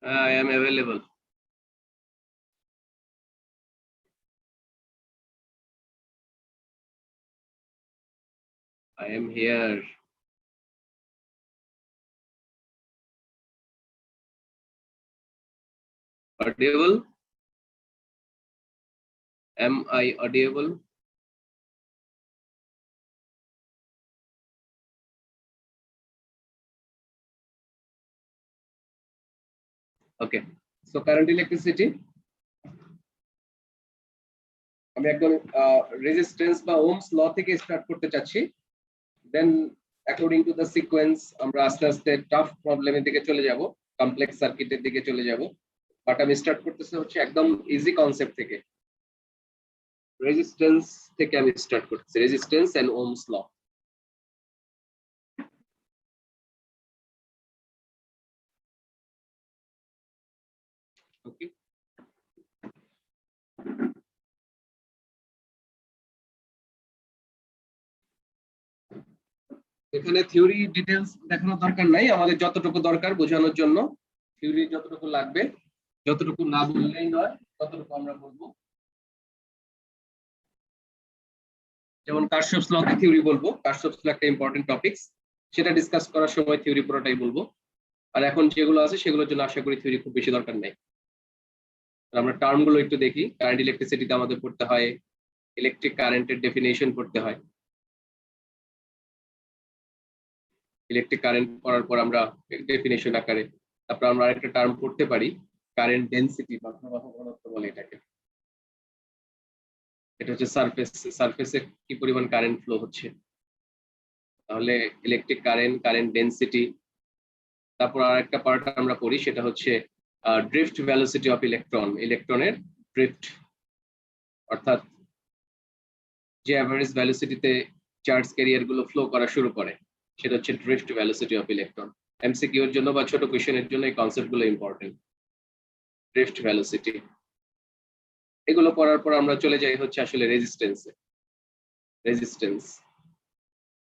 I am available. I am here. Audible? Am I audible? Okay. So current electricity. আমি একদম resistance বা Ohm's law থেকে start করতে চাচ্ছি, দেন অ্যাকর্ডিং টু দ্য সিকোয়েন্স আমরা আস্তে আস্তে টাফ প্রবলেমের দিকে চলে যাব, কমপ্লেক্স সার্কিটের দিকে চলে যাব। বাট আমি স্টার্ট করতেছি হচ্ছে একদম ইজি কনসেপ্ট থেকে, রেজিস্ট্যান্স থেকে আমি স্টার্ট করতেছি, রেজিস্ট্যান্স এন্ড ওহমস ল। ওকে, এখানে থিওরি ডিটেইলস দেখানোর দরকার নাই, আমাদের যতটুকু দরকার বোঝানোর জন্য থিওরি যতটুকু লাগবে, যতটুকু না বললেই নয় ততটুকু আমরা বলবো। যেমন কারশফস ল কে থিওরি বলবো, কারশফস ল একটা ইম্পর্টেন্ট টপিকস, সেটা ডিসকাস করার সময় থিওরি পুরোটাই বলবো। আর এখন যেগুলো আছে সেগুলোর জন্য আশা করি থিওরি খুব বেশি দরকার নেই। আমরা টার্ম গুলো একটু দেখি। কারেন্ট ইলেকট্রিসিটিতে আমাদের পড়তে হয় ইলেকট্রিক কারেন্টের ডেফিনেশন পড়তে হয়। ইলেকট্রিক কারেন্ট পড়ার পর আমরা ডেফিনেশন আকারে তারপর আমরা আরেকটা টার্ম পড়তে পারি, কারেন্ট ডেনসিটি বা প্রবাহ ঘনত্ব বলে এটাকে। এটা হচ্ছে সারফেসে কি পরিমাণ কারেন্ট ফ্লো হচ্ছে। তাহলে ইলেকট্রিক কারেন্ট, কারেন্ট ডেনসিটি, তারপর আরেকটা পার্ট আমরা পড়ি সেটা হচ্ছে ড্রিফট ভেলোসিটি অফ ইলেকট্রন, ইলেকট্রনের ড্রিফট, অর্থাৎ যে অ্যাভারেজ ভেলোসিটিতে চার্জ ক্যারিয়ার গুলো ফ্লো করা শুরু করে সেটা হচ্ছে drift velocity of electron. MCQ এর জন্য বা ছোট কোশ্চেনের জন্য এই কনসেপ্ট গুলো ইম্পর্টেন্ট। ড্রিফট ভেলোসিটি, এগুলো পড়ার পর আমরা চলে যাই হচ্ছে আসলে রেজিস্ট্যান্সে। Resistance,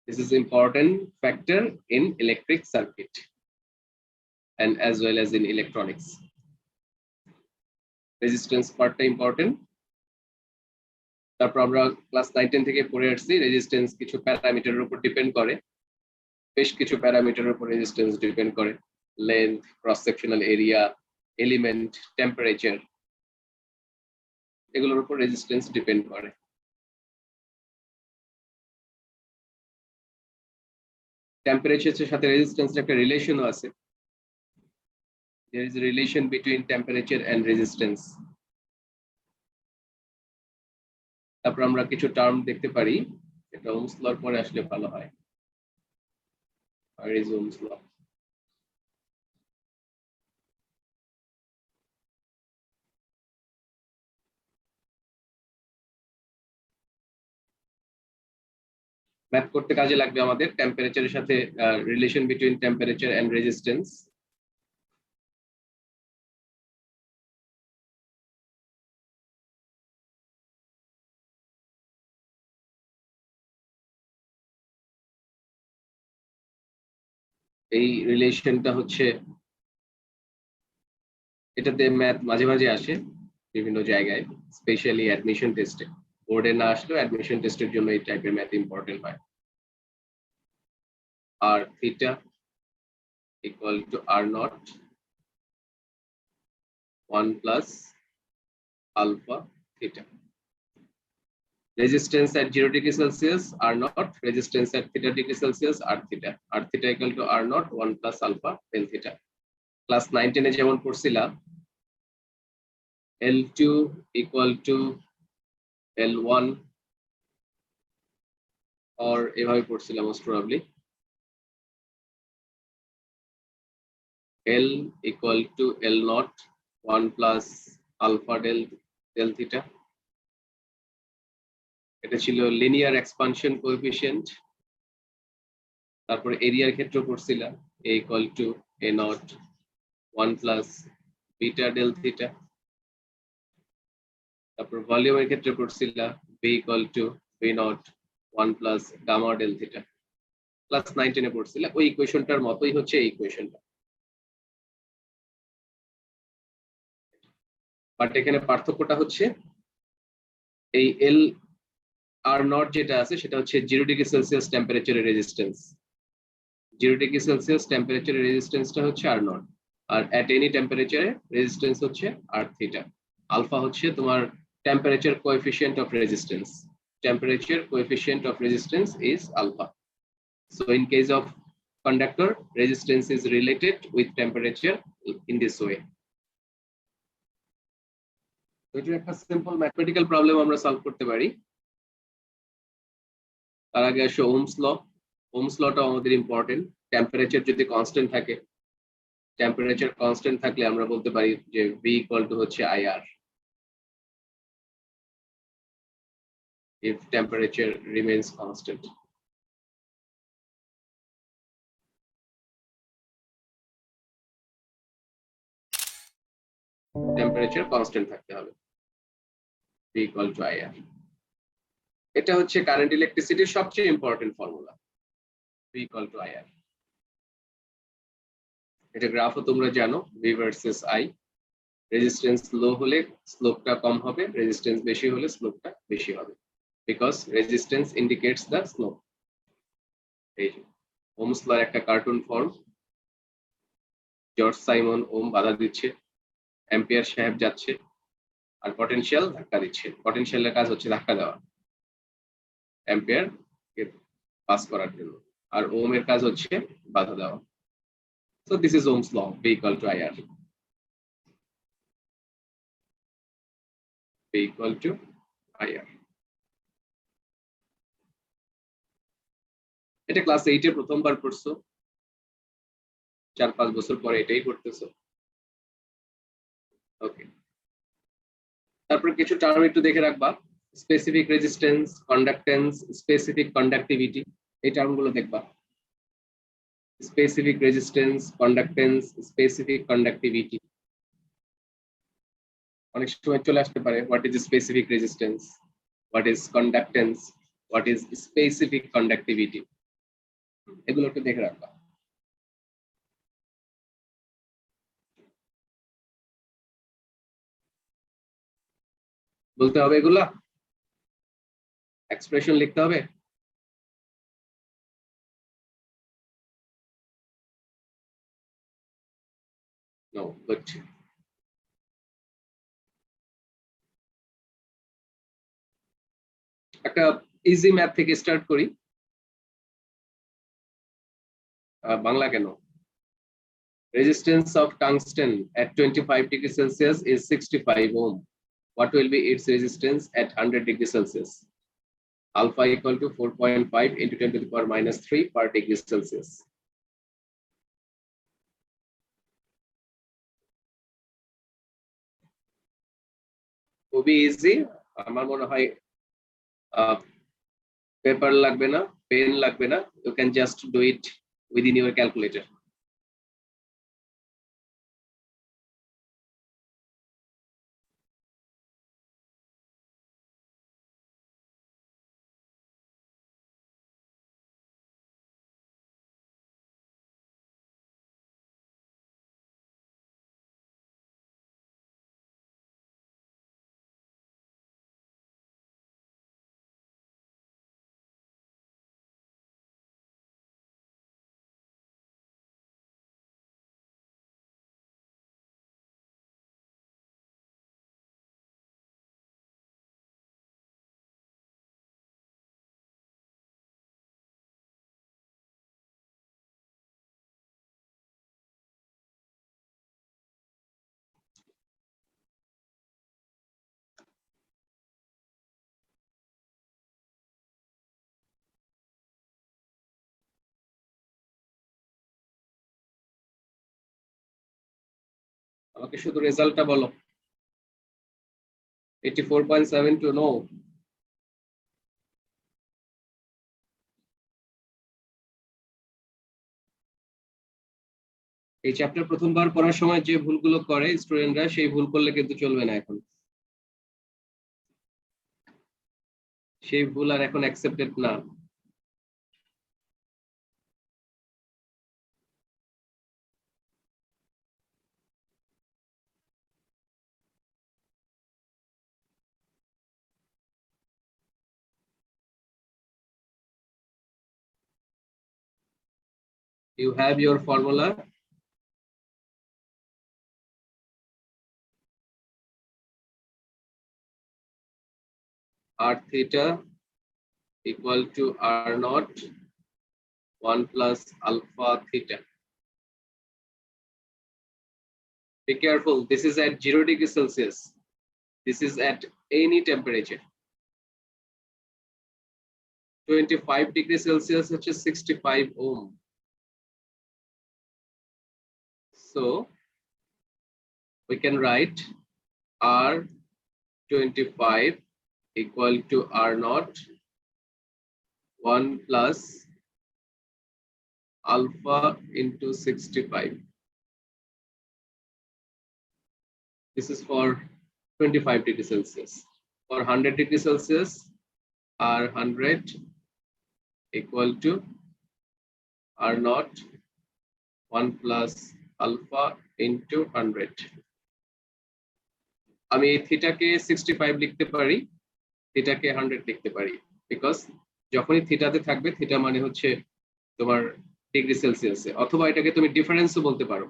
this is important factor in electric circuit and as well as in electronics. Resistance পার্টটা ইম্পর্টেন্ট। তারপর আমরা ক্লাস 9 10 থেকে পড়ে আসছি রেজিস্ট্যান্স কিছু প্যারামিটারের উপর ডিপেন্ড করে, বেশ কিছু প্যারামিটারের উপর রেজিস্ট্যান্স ডিপেন্ড করে, length, cross sectional area, element, temperature, এগুলোর উপর রেজিস্ট্যান্স ডিপেন্ড করে। টেম্পারেচারের সাথে রেজিস্ট্যান্সের একটা রিলেশনও আছে। There is a relation between temperature and resistance. তারপর আমরা কিছু টার্ম দেখতে পারি, এটা ওহমস লর পরে আসলে ভালো হয়। Where is Ohm's law? Math করতে কাজে লাগবে আমাদের টেম্পারেচারের সাথে relation between temperature and resistance. এই রিলেশনটা হচ্ছে, এটাতে ম্যাথ মাঝে মাঝে আসে বিভিন্ন জায়গায়, স্পেশালি অ্যাডমিশন টেস্টে। বোর্ডে না আসলেও অ্যাডমিশন টেস্টের জন্য এই টাইপের ম্যাথ ইম্পর্টেন্ট হয়। R theta equal to R nought 1 plus alpha theta. Resistance at 0 degree Celsius R naught, resistance at theta degree Celsius R theta. R theta equal to R naught 1 plus alpha del theta. Class 9 10 এ যেমন পড়ছিলাম L2 equal to L1 or এভাবে পড়ছিলাম most probably L equal to L naught 1 plus alpha del theta. এটা ছিল linear expansion coefficient. তারপর এরিয়ার ক্ষেত্রে পড়ছিলাম A equal to A naught 1 plus beta del theta. তারপর ভলিউমের ক্ষেত্রে পড়ছিলাম V equal to V naught 1 plus gamma del theta. Class 9 10 এ পড়ছিলাম ওই ইকুয়েশনটার মতোই হচ্ছে এই ইকুয়েশনটা। বাট এখানে পার্থক্যটা হচ্ছে এই এল আর নট যেটা আছে সেটা হচ্ছে 0°C টেম্পারেচারের রেজিস্ট্যান্স। 0°C টেম্পারেচারের রেজিস্ট্যান্সটা হচ্ছে R nought, R at any টেম্পারেচারে রেজিস্ট্যান্স হচ্ছে আর থিটা। আলফা হচ্ছে তোমার temperature coefficient of resistance. Temperature coefficient of resistance is alpha. So in case of conductor, resistance is related with temperature in this way. তো এটা একটা simple mathematical problem আমরা solve করতে পারি। তার আগে আসো ওহমস ল। ওহমস লটা আমাদের ইম্পর্টেন্ট। টেম্পারেচার যদি কনস্ট্যান্ট থাকে, টেম্পারেচার কনস্ট্যান্ট থাকলে আমরা বলতে পারি যে V ইকুয়াল টু হচ্ছে IR if temperature remains constant. Temperature constant থাকতে হবে, V ইকুয়াল টু IR। এটা হচ্ছে কারেন্ট ইলেকট্রিসিটির সবচেয়ে important formula, V equal to IR। এটা গ্রাফও তোমরা জানো, V ভার্সেস I। রেজিস্ট্যান্স লো হলে স্লোপটা কম হবে, রেজিস্ট্যান্স বেশি হলে স্লোপটা বেশি হবে, because resistance indicates the slope. এই যে ওহমস লর একটা কার্টুন ফর্ম। জর্জ সাইমন ওম বাধা দিচ্ছে, অ্যাম্পিয়ার সাহেব যাচ্ছে, আর পটেনশিয়াল ধাক্কা দিচ্ছে। পটেনশিয়ালের কাজ হচ্ছে ধাক্কা দেওয়া অ্যাম্পিয়ার কে পাস করার জন্য, আর ওমের কাজ হচ্ছে বাধা দেওয়া। So this is Ohm's law, V equal to IR। V equal to IR। এটা ক্লাস 8 এ প্রথমবার পড়ছো, 4-5 বছর পরে এটাই করতেছো। ওকে, তারপর কিছু টার্ম একটু দেখে রাখবা। Specific resistance, conductance, specific conductivity, এই টার্মগুলো দেখবা। Specific resistance, conductance, specific conductivity. অনেক সময় চলে আসতে পারে what is specific resistance, what is conductance, what is specific conductivity, এগুলো একটু দেখে রাখবা। বলতে হবে এগুলা, এক্সপ্রেশন লিখতে হবে। No, good. একটা ইজি ম্যাথ থেকে স্টার্ট করি। বাংলা কেন? Resistance of tungsten at 25°C is 65 ohm. What will be its resistance at 100°C? Alpha equal to 4.5 into 10 to the power minus 3 per degree Celsius. খুবই easy. আমার মনে হয় paper লাগবে না, পেন লাগবে না, you can just do it within your calculator. আমাকে শুধু রেজাল্টটা বলো। 84.72, নো? এই চ্যাপ্টার প্রথমবার পড়ার সময় যে ভুলগুলো করে স্টুডেন্টরা, সেই ভুল করলে কিন্তু চলবে না এখন। সেই ভুল আর এখন অ্যাকসেপ্টেড না। You have your formula. R theta equal to R naught 1 plus alpha theta. Be careful, this is at 0 degrees Celsius. This is at any temperature. 25 degrees Celsius, which is 65 ohm. So we can write R25 equal to R naught 1 plus alpha into 65. This is for 25 degrees Celsius. For 100 degrees Celsius, R100 equal to R naught 1 plus alpha into 100. আমি থিটাকে 65 লিখতে পারি, থিটাকে 100 লিখতে পারি, because যখনই থিটাতে থাকবে, theta মানে হচ্ছে তোমার ডিগ্রি সেলসিয়াসে, অথবা এটাকে তুমি ডিফারেন্সও বলতে পারো।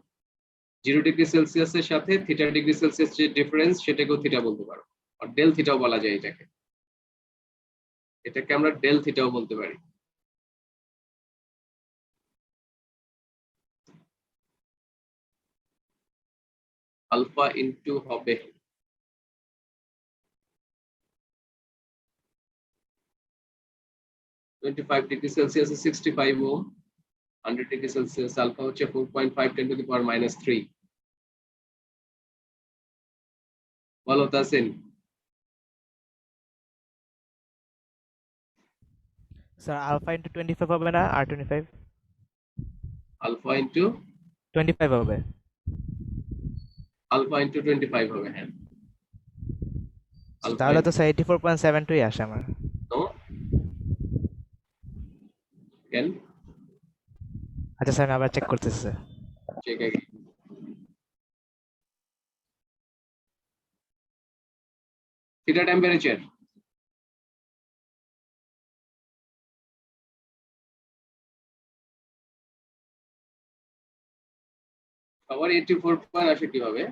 0 ডিগ্রি সেলসিয়াসের সাথে থিটা ডিগ্রি সেলসিয়াস যে ডিফারেন্স, সেটাকেও থিটা বলতে পারো, আর ডেল থিটাও বলা যায় এটাকে। এটাকে আমরা ডেল থিটাও বলতে পারি। আলফা ইনটু হবে 25 degree Celsius 65 ohm, 100 degree Celsius alpha হচ্ছে 4.5 10 টু দি পাওয়ার -3। বলো তাসিন। স্যার আলফা ইনটু 25 হবে না R25? আলফা ইনটু 25 হবে। আলফা ইনটু 25 হবে, হ্যাঁ। আলফা তাহলে তো স্যার 84.72 আসে আমার। নো, কেন? আচ্ছা স্যার, আমি আবার চেক করতেছি স্যার। চেক আগে। থিটা টেম্পারেচার সবার 84 পয়েন্ট আসে কিভাবে?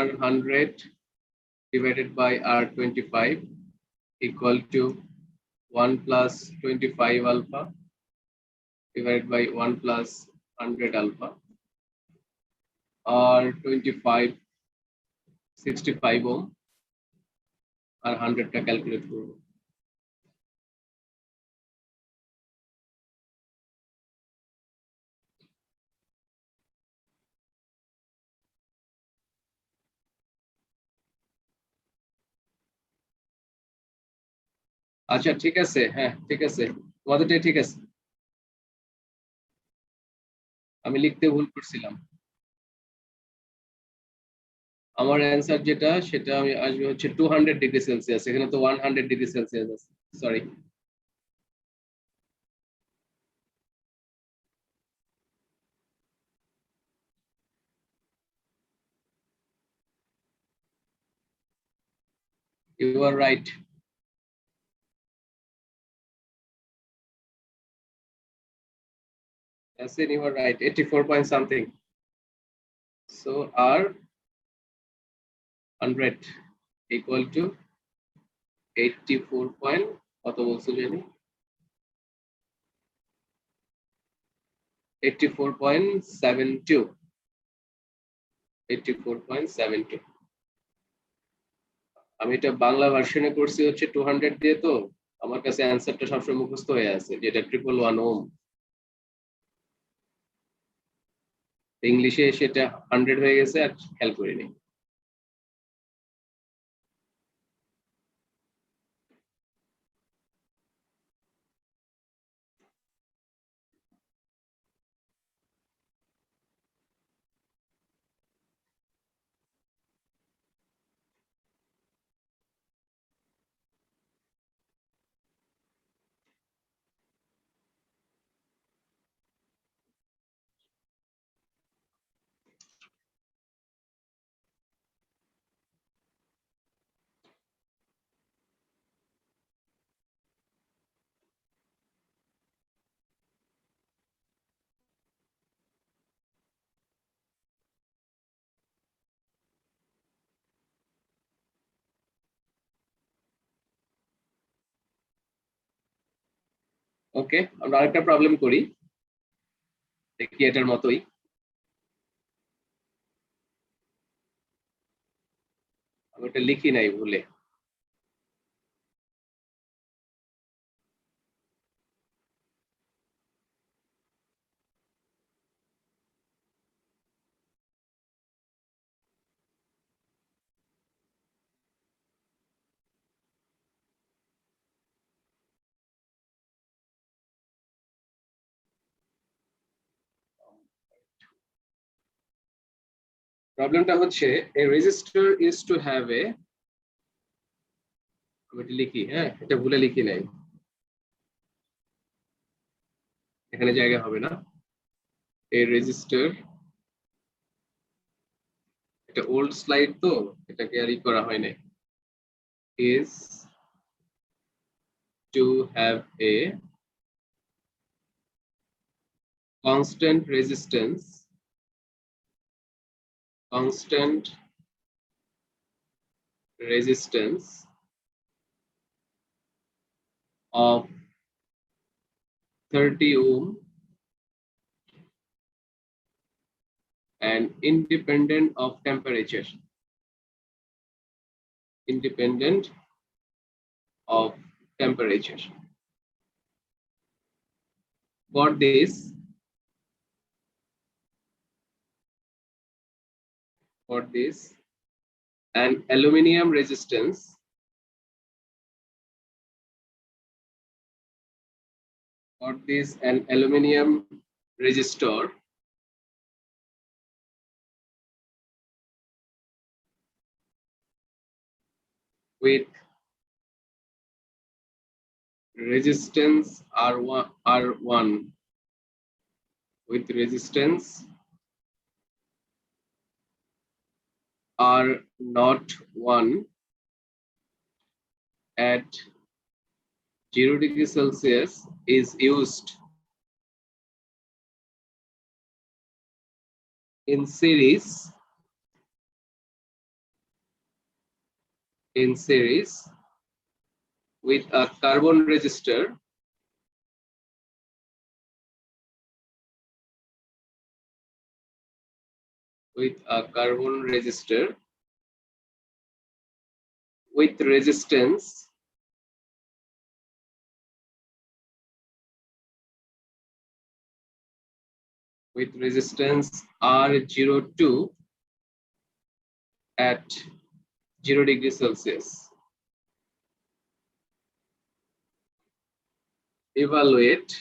R100 divided by R25 equal to 1 plus 25 alpha divided by 1 plus 100 alpha, R25 65 ohm আর 100 টা ক্যালকুলেট করব। আচ্ছা ঠিক আছে, হ্যাঁ ঠিক আছে, তোমাদেরটাই ঠিক আছে, আমি লিখতে ভুল করছিলাম। আমার অ্যান্সার যেটা, সেটা আমি আসবে হচ্ছে 200 ডিগ্রি সেলসিয়াস, এখানে তো 100 ডিগ্রি সেলসিয়াস আছে, sorry. You are right. Yasin, you are right. 84 point something. So R 100 equal to 84 point কত বলছো জানি, 84.72, 84.72। আমি এটা বাংলা ভার্সনে করছি হচ্ছে 200 দিয়ে, তো আমার কাছে অ্যান্সারটা সবসময় মুখস্থ হয়ে আছে, যেটা 111 ওম। ইংলিশে সেটা 100 হয়ে গেছে, আর খেয়াল করিনি। ওকে, আমরা আরেকটা প্রবলেম করি, দেখি এটার মতোই। আমি এটা লিখি নাই ভুলে। প্রবলেমটা হচ্ছে a resistor is to have a, আমি এটা লিখি, হ্যাঁ এটা ভুলে লিখি নাই, এখানে জায়গা হবে না। a resistor, এটা ওল্ড স্লাইড তো, এটা ক্যারি করা হয় নাই, is to have a constant resistance of 30 ohm and independent of temperature. Independent of temperature. For this, an aluminum resistance an aluminum resistor with resistance R1 with resistance R01 at 0 degrees Celsius is used in series with a carbon resistor with resistance R02 at 0 degrees Celsius. Evaluate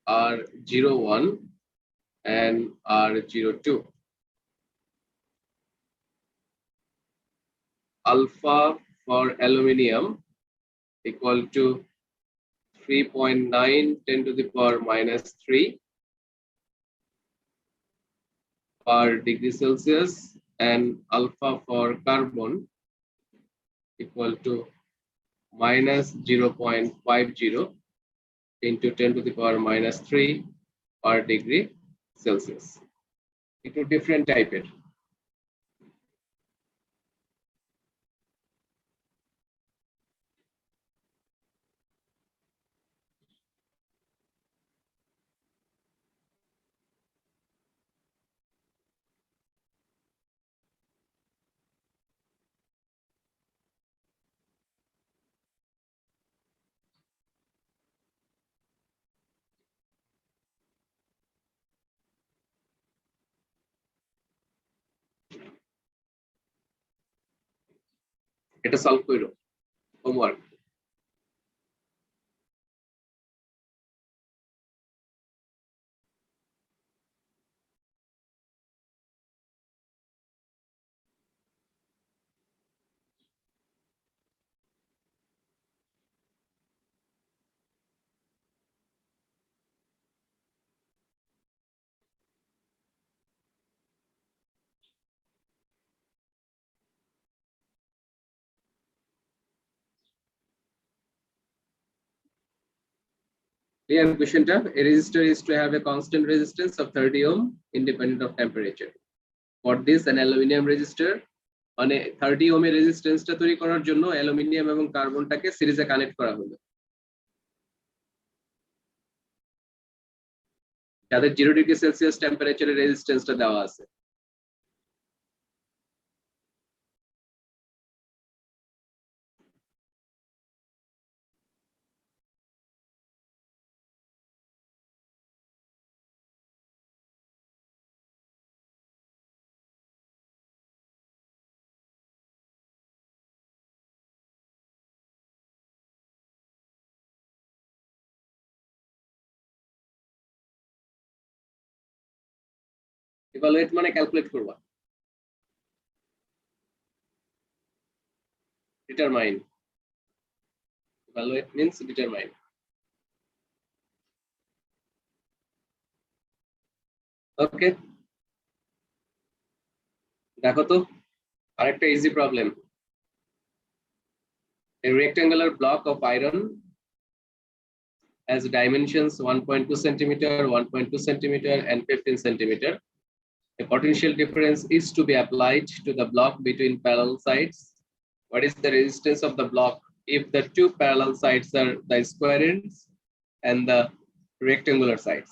R01 and R02. Alpha for aluminium equal to 3.9 10 to the power minus 3 per degree Celsius, and alpha for carbon equal to minus 0.50 into 10 to the power minus 3 per degree Celsius. একটু different টাইপের। এটা solve করো, homework. Clear question টা? A resistor is to have a constant resistance of 30 ohm independent of temperature. For this, an aluminum resistor মানে 30 ওহমের রেজিস্ট্যান্সটা তৈরি করার জন্য অ্যালুমিনিয়াম এবং কার্বনটাকে সিরিজে কানেক্ট করা হলো, যাদের 0 ডিগ্রি সেলসিয়াস টেম্পারেচারের রেজিস্ট্যান্সটা দেওয়া আছে। ইভালুয়েট মানে ক্যালকুলেট করবা, determine. Evaluate means determine. Okay, দেখো তো আরেকটা easy problem. A rectangular block of iron has dimensions 1.2 centimeter, 1.2 centimeter, and 15 centimeter. A potential difference is to be applied to the block between parallel sides. What is the resistance of the block if the two parallel sides are the square ends and the rectangular sides?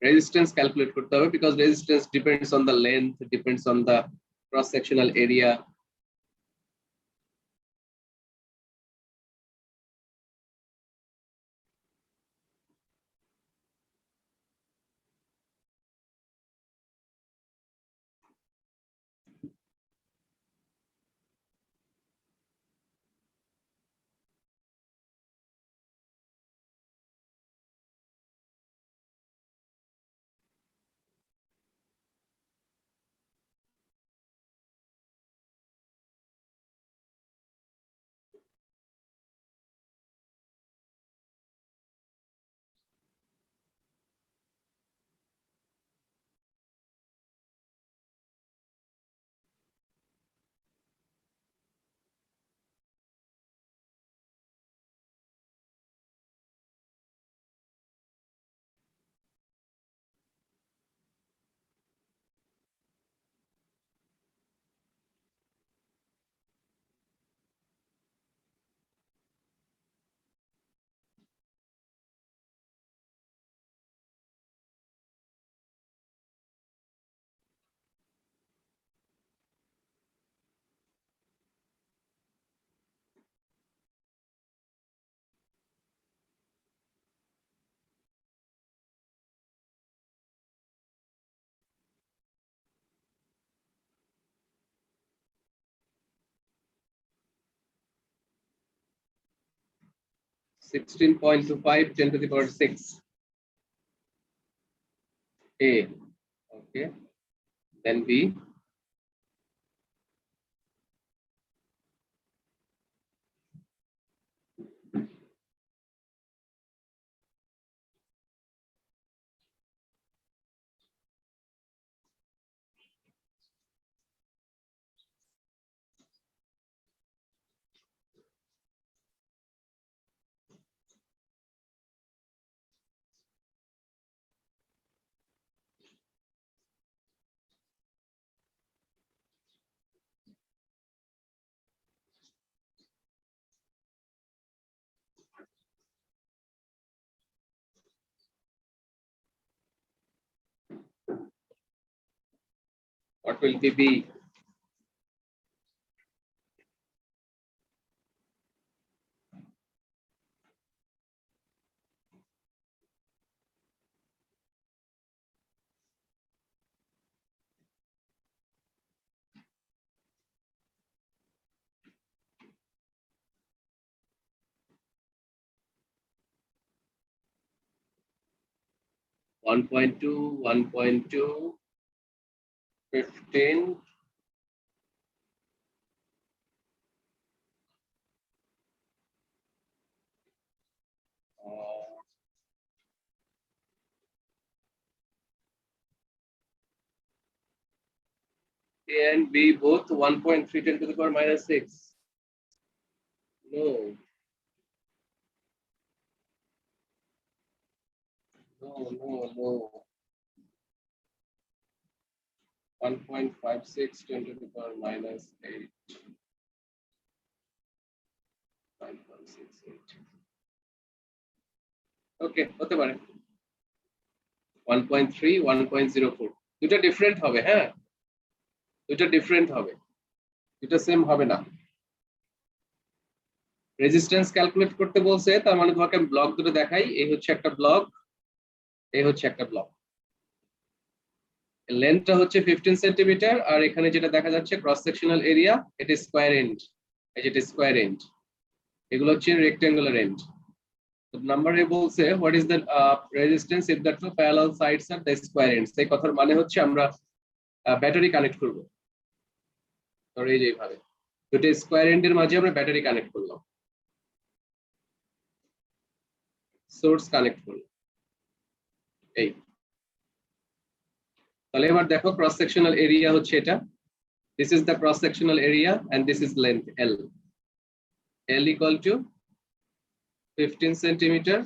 Resistance calculate করতে হবে because resistance depends on the length, depends on the cross-sectional area. Sixteen point two five 10 to the power 6. A. Okay. Then B. 'What will be B? 1.2, 1.2, 15. A and B both 1.3 10 to the power minus 6. No, no, no, no. 1.56 10 to the power minus 8 9.68 ওকে হতে পারে 1.3 1.04 দুটো different হবে হ্যাঁ দুটো different হবে দুটো same হবে না রেজিস্ট্যান্স ক্যালকুলেট করতে বলছে তার মানে তোমাকে ব্লক দুটো দেখাই এই হচ্ছে একটা ব্লক এই হচ্ছে একটা ব্লক লেন্থটা হচ্ছে 15 সেন্টিমিটার আর এখানে যেটা দেখা যাচ্ছে ক্রস সেকশনাল এরিয়া এটা স্কয়ার এন্ড এই যেটা স্কয়ার এন্ড এগুলো হচ্ছে রেক্টেঙ্গুলার এন্ড তো নাম্বারে বলছে what is the resistance if the two parallel sides are the square ends এই কথার মানে হচ্ছে আমরা ব্যাটারি কানেক্ট করব ধরো এই যে এইভাবে দুটো স্কয়ার এন্ডের মাঝে আমরা ব্যাটারি কানেক্ট করলাম সোর্স কানেক্ট করলাম এই তাহলে এবার দেখো ক্রস সেকশনাল এরিয়া হচ্ছে এটা this is the cross sectional area and this is length L equal to 15 centimeter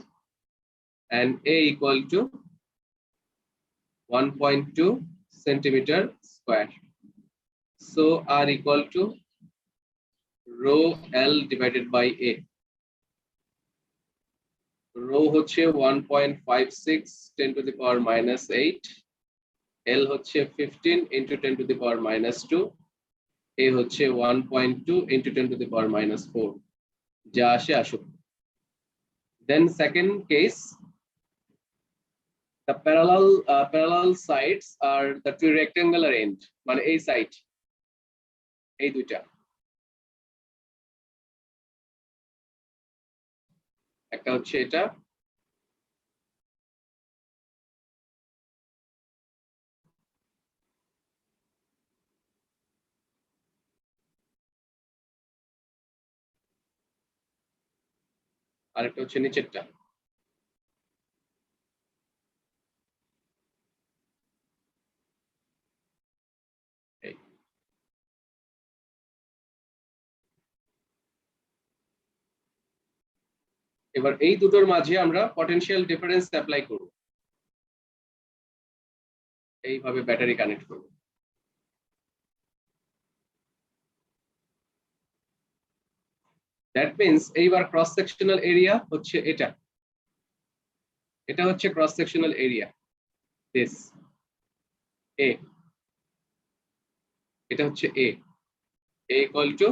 and A equal to 1.2 centimeter square so R equal to rho L divided by A rho হচ্ছে 1.56 10 to the power minus 8 L হচ্ছে 15 into 10 to the power minus 2 A হচ্ছে 1.2 into 10 to the power minus 4 যা আসে আসুক then second case the parallel sides are the two rectangular end মানে এই side এই দুইটা একটা হচ্ছে এটা আরেকটা হচ্ছে নিচেরটা এই এবার এই দুটোর মাঝে আমরা পটেনশিয়াল ডিফারেন্স অ্যাপ্লাই করব এইভাবে ব্যাটারি কানেক্ট করব দ্যাট মিন্স এইবার ক্রস সেকশনাল এরিয়া হচ্ছে এটা এটা হচ্ছে cross sectional area this A এটা হচ্ছে A equal to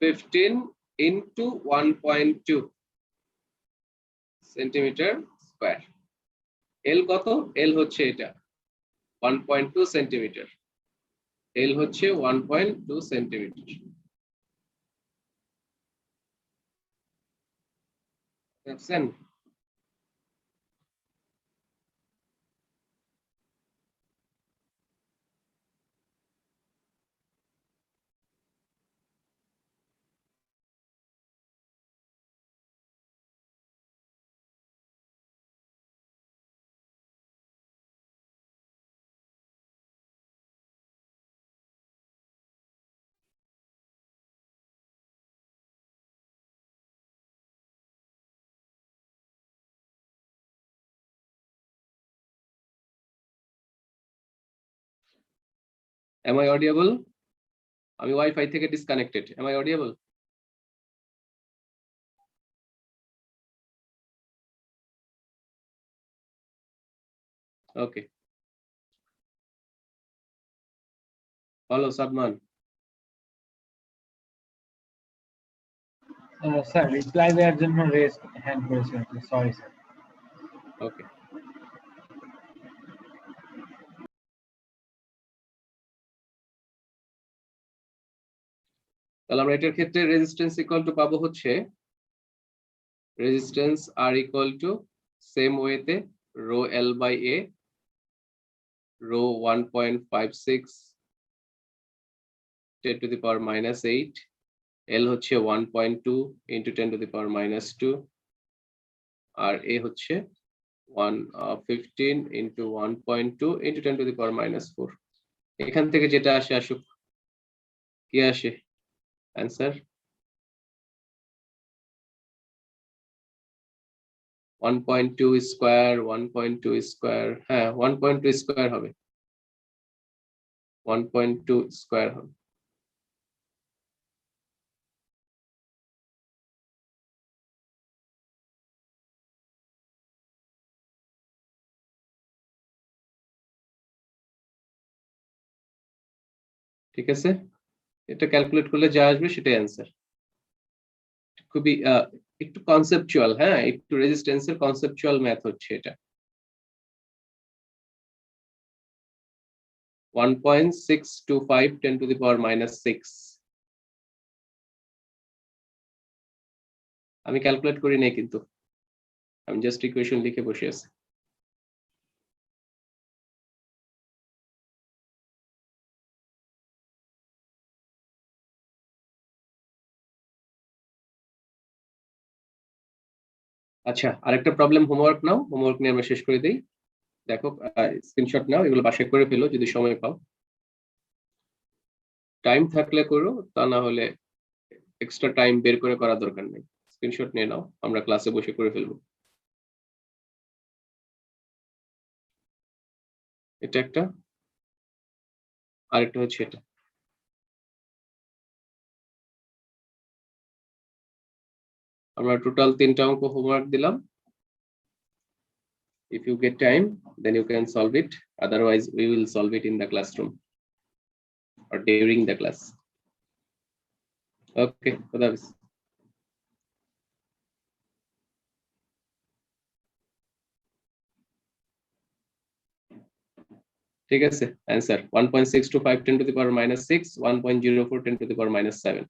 15 into 1.2 centimetre square L কত L হচ্ছে এটা 1.2 সেন্টিমিটার L হচ্ছে 1.2 সেন্টিমিটার বুঝছেন am I audible আমি ওয়াইফাই থেকে disconnected am I audible okay hello Sadman sir reply দেওয়ার জন্য রেজ হ্যান্ড করেছেন সরি স্যার ওকে তাহলে আমরা এটার ক্ষেত্রে রেজিস্ট্যান্স ইকুয়াল টু পাবো হচ্ছে resistance R equal to same ওয়েতে rho L by A rho 1.56 10 to the power minus 8 L হচ্ছে 1.2 into 10 to the power minus 2 R A হচ্ছে 15 into 1.2 into 10 to the power minus 4 এখান থেকে যেটা আসে আসুক কি আসে অ্যান্সার 1.2 স্কয়ার 1.2 স্কয়ার হ্যাঁ 1.2 স্কয়ার হবে 1.2 স্কয়ার হবে। ঠিক আছে, এটা ক্যালকুলেট করলে যা আসবে সেটাই অ্যান্সার। খুবই একটু কনসেপচুয়াল, হ্যাঁ, একটু রেজিস্ট্যান্সের কনসেপচুয়াল ম্যাথ হচ্ছে এটা। 1.625 10 to the power -6 আমি ক্যালকুলেট করি নাই, কিন্তু আমি জাস্ট ইকুয়েশন লিখে বসে আছি। আচ্ছা, আরেকটা প্রবলেম হোমওয়ার্ক নাও, হোমওয়ার্ক নিয়ে আমরা শেষ করে দিই। দেখো, স্ক্রিনশট নাও, এগুলো বাসায় করে ফেলো যদি সময় পাও। টাইম থাকলে করো, তা না হলে এক্সট্রা টাইম বের করে করার দরকার নেই। স্ক্রিনশট নিয়ে নাও, আমরা ক্লাসে বসে করে ফেলবো। এটা একটা, আরেকটা হচ্ছে এটা। আমরা টোটাল 3টা অঙ্ক হোমওয়ার্ক দিলাম। If you get time, then you can solve it. Otherwise, we will solve it in the classroom or during the class. Okay, Khuda Hafiz. ঠিক আছে, answer 1.625 10 to the power -6, 1.04 10 to the power -7